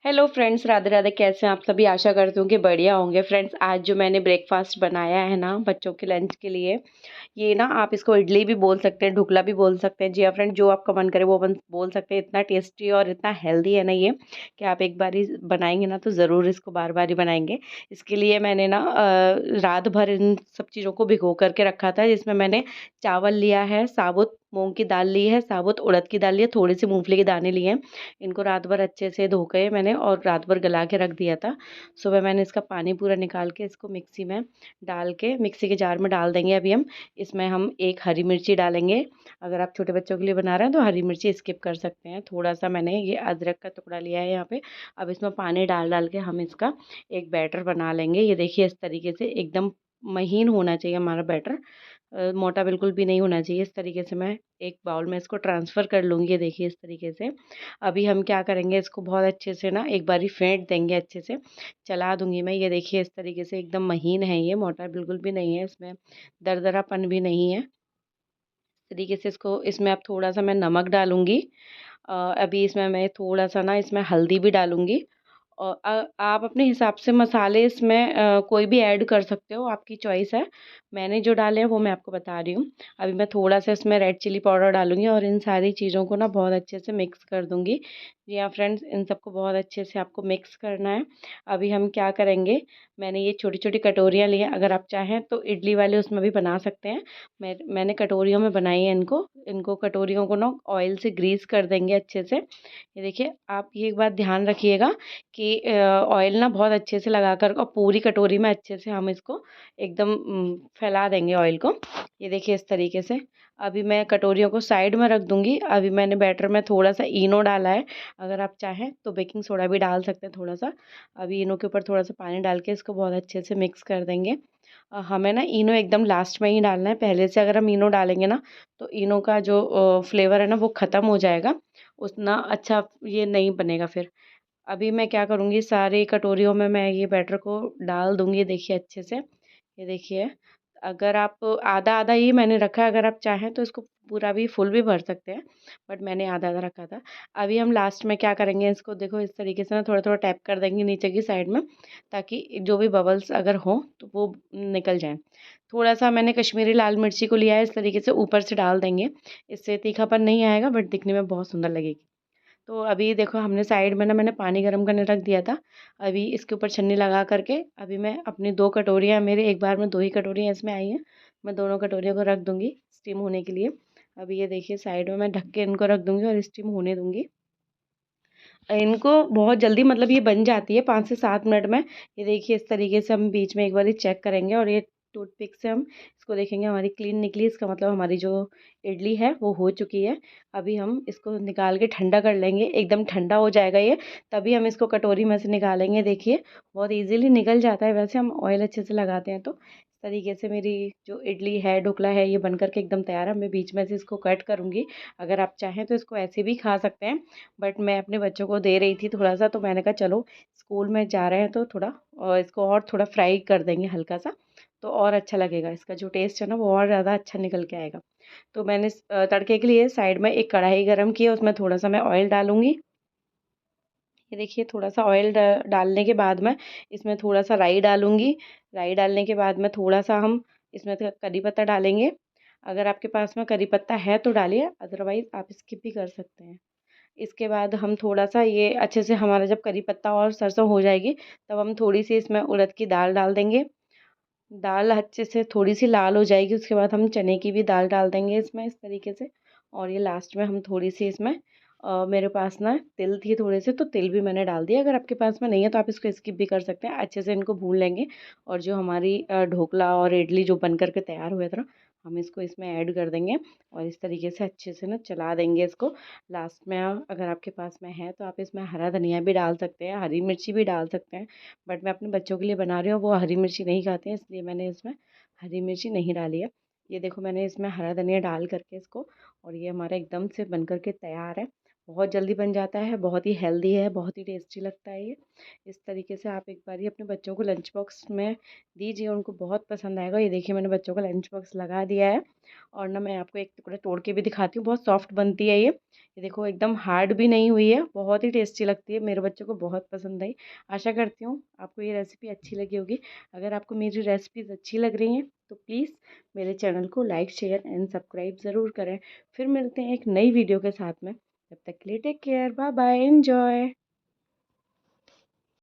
Hello friends, Radhe Radhe. कैसे हैं आप सभी? आशा करती हूँ कि बढ़िया होंगे। फ्रेंड्स, आज जो मैंने ब्रेकफास्ट बनाया है ना बच्चों के लंच के लिए, ये ना आप इसको इडली भी बोल सकते हैं, ढोकला भी बोल सकते हैं। जी हाँ फ्रेंड, जो आपका मन करे वो बोल सकते हैं। इतना टेस्टी और इतना हेल्दी है ना ये, कि आप एक बार ही बनाएंगे ना तो ज़रूर इसको बार बार ही बनाएंगे। इसके लिए मैंने ना रात भर इन सब चीज़ों को भिगो करके रखा था, जिसमें मैंने चावल लिया है, साबुत मूंग की दाल ली है, साबुत उड़द की दाल ली है, थोड़ी सी मूंगफली के दाने लिए हैं। इनको रात भर अच्छे से धो के मैंने और रात भर गला के रख दिया था। सुबह मैंने इसका पानी पूरा निकाल के इसको मिक्सी में डाल के मिक्सी के जार में डाल देंगे। अभी इसमें हम एक हरी मिर्ची डालेंगे। अगर आप छोटे बच्चों के लिए बना रहे हैं तो हरी मिर्ची स्किप कर सकते हैं। थोड़ा सा मैंने ये अदरक का टुकड़ा लिया है यहाँ पे। अब इसमें पानी डाल डाल के हम इसका एक बैटर बना लेंगे। ये देखिए, इस तरीके से एकदम महीन होना चाहिए हमारा बैटर। मोटा बिल्कुल भी नहीं होना चाहिए। इस तरीके से मैं एक बाउल में इसको ट्रांसफ़र कर लूँगी। ये देखिए, इस तरीके से। अभी हम क्या करेंगे, इसको बहुत अच्छे से ना एक बारी फेंट देंगे, अच्छे से चला दूँगी मैं। ये देखिए, इस तरीके से एकदम महीन है ये, मोटा बिल्कुल भी नहीं है, इसमें दरदरापन भी नहीं है। इस तरीके से इसको इसमें अब थोड़ा-सा मैं नमक डालूँगी। अभी इसमें मैं थोड़ा-सा ना इसमें हल्दी भी डालूँगी। आप अपने हिसाब से मसाले इसमें कोई भी ऐड कर सकते हो, आपकी चॉइस है। मैंने जो डाले हैं वो मैं आपको बता रही हूँ। अभी मैं थोड़ा-सा इसमें रेड चिली पाउडर डालूँगी और इन सारी चीज़ों को ना बहुत अच्छे से मिक्स कर दूँगी। जी हाँ फ्रेंड्स, इन सबको बहुत अच्छे से आपको मिक्स करना है। अभी हम क्या करेंगे, मैंने ये छोटी-छोटी कटोरियाँ ली हैं, अगर आप चाहें तो इडली वाले उसमें भी बना सकते हैं। मैंने कटोरियों में बनाई है इनको। इनको कटोरियों को ना ऑयल से ग्रीस कर देंगे अच्छे से। ये देखिए, आप ये एक बात ध्यान रखिएगा कि ऑयल ना बहुत अच्छे से लगाकर और पूरी कटोरी में अच्छे से हम इसको एकदम फैला देंगे ऑयल को। ये देखिए, इस तरीके से। अभी मैं कटोरियों को साइड में रख दूँगी। अभी मैंने बैटर में थोड़ा-सा इनो डाला है। अगर आप चाहें तो बेकिंग सोडा भी डाल सकते हैं थोड़ा-सा। अभी इनो के ऊपर थोड़ा-सा पानी डाल के इसको बहुत अच्छे से मिक्स कर देंगे। हमें ना इनो एकदम लास्ट में ही डालना है। पहले से अगर हम इनो डालेंगे ना तो इनो का जो फ्लेवर है ना वो ख़त्म हो जाएगा। उतना अच्छा ये नहीं बनेगा फिर। अभी मैं क्या करूँगी, सारी कटोरियों में मैं ये बैटर को डाल दूँगी। देखिए अच्छे से। ये देखिए, अगर आप आधा-आधा ही मैंने रखा है, अगर आप चाहें तो इसको पूरा भी फुल भी भर सकते हैं, बट मैंने आधा-आधा रखा था। अभी हम लास्ट में क्या करेंगे, इसको देखो इस तरीके से ना थोड़ा-थोड़ा टैप कर देंगे नीचे की साइड में, ताकि जो भी बबल्स अगर हों तो वो निकल जाएँ। थोड़ा-सा मैंने कश्मीरी लाल मिर्ची को लिया है, इस तरीके से ऊपर से डाल देंगे। इससे तीखापन नहीं आएगा बट दिखने में बहुत सुंदर लगेगी। तो अभी देखो, हमने साइड में ना मैंने पानी गर्म करने रख दिया था। अभी इसके ऊपर छन्नी लगा करके अभी मैं अपनी 2 कटोरियाँ, मेरे एक बार में 2 ही कटोरियाँ इसमें आई हैं। मैं दोनों कटोरियों को रख दूँगी स्टीम होने के लिए। अभी ये देखिए, साइड में मैं ढक के इनको रख दूँगी और स्टीम होने दूँगी। इनको बहुत जल्दी, मतलब ये बन जाती है 5 से 7 मिनट में। ये देखिए, इस तरीके से हम बीच में एक बारी चेक करेंगे और ये टूथपिक से हम इसको देखेंगे, हमारी क्लीन निकली। इसका मतलब हमारी जो इडली है वो हो चुकी है। अभी हम इसको निकाल के ठंडा कर लेंगे, एकदम ठंडा हो जाएगा ये, तभी हम इसको कटोरी में से निकालेंगे। देखिए, बहुत ईज़िली निकल जाता है, वैसे हम ऑयल अच्छे से लगाते हैं तो। इस तरीके से मेरी जो इडली है, ढोकला है, ये बन कर के एकदम तैयार है। मैं बीच में से इसको कट करूँगी। अगर आप चाहें तो इसको ऐसे भी खा सकते हैं, बट मैं अपने बच्चों को दे रही थी थोड़ा-सा, तो मैंने कहा चलो स्कूल में जा रहे हैं तो थोड़ा इसको और थोड़ा फ्राई कर देंगे हल्का-सा, तो और अच्छा लगेगा। इसका जो टेस्ट है ना वो और ज़्यादा अच्छा निकल के आएगा। तो मैंने तड़के के लिए साइड में एक कढ़ाई गरम की है, उसमें थोड़ा-सा मैं ऑयल डालूँगी। ये देखिए, थोड़ा-सा ऑयल डालने के बाद में इसमें थोड़ा-सा राई डालूँगी। राई डालने के बाद में थोड़ा-सा हम इसमें करी पत्ता डालेंगे। अगर आपके पास में करी पत्ता है तो डालिए, अदरवाइज़ आप स्किप भी कर सकते हैं। इसके बाद हम थोड़ा-सा ये अच्छे से, हमारा जब करी पत्ता और सरसों हो जाएगी, तब हम थोड़ी-सी इसमें उड़द की दाल डाल देंगे। दाल अच्छे से थोड़ी-सी लाल हो जाएगी, उसके बाद हम चने की भी दाल डाल देंगे इसमें, इस तरीके से। और ये लास्ट में हम थोड़ी-सी इसमें मेरे पास ना तिल थी थोड़े से, तो तिल भी मैंने डाल दिए। अगर आपके पास में नहीं है तो आप इसको स्किप भी कर सकते हैं। अच्छे से इनको भून लेंगे और जो हमारी ढोकला और इडली जो बन कर के तैयार हुए थे ना, हम इसको इसमें ऐड कर देंगे और इस तरीके से अच्छे से ना चला देंगे इसको। लास्ट में अगर आपके पास में है तो आप इसमें हरा धनिया भी डाल सकते हैं, हरी मिर्ची भी डाल सकते हैं। बट मैं अपने बच्चों के लिए बना रही हूँ, वो हरी मिर्ची नहीं खाते हैं, इसलिए मैंने इसमें हरी मिर्ची नहीं डाली है। ये देखो, मैंने इसमें हरा धनिया डाल करके इसको, और ये हमारा एकदम से बन कर के तैयार है। बहुत जल्दी बन जाता है, बहुत ही हेल्दी है, बहुत ही टेस्टी लगता है ये। इस तरीके से आप एक बार अपने बच्चों को लंच बॉक्स में दीजिए, उनको बहुत पसंद आएगा। ये देखिए मैंने बच्चों का लंच बॉक्स लगा दिया है और ना मैं आपको एक टुकड़ा तोड़ के भी दिखाती हूँ। बहुत सॉफ्ट बनती है ये देखो एकदम हार्ड भी नहीं हुई है, बहुत ही टेस्टी लगती है। मेरे बच्चों को बहुत पसंद आई। आशा करती हूँ आपको ये रेसिपी अच्छी लगी होगी। अगर आपको मेरी रेसिपीज़ अच्छी लग रही हैं तो प्लीज़ मेरे चैनल को लाइक शेयर एंड सब्सक्राइब ज़रूर करें। फिर मिलते हैं एक नई वीडियो के साथ में। तब तक के लिए take care, bye bye, enjoy.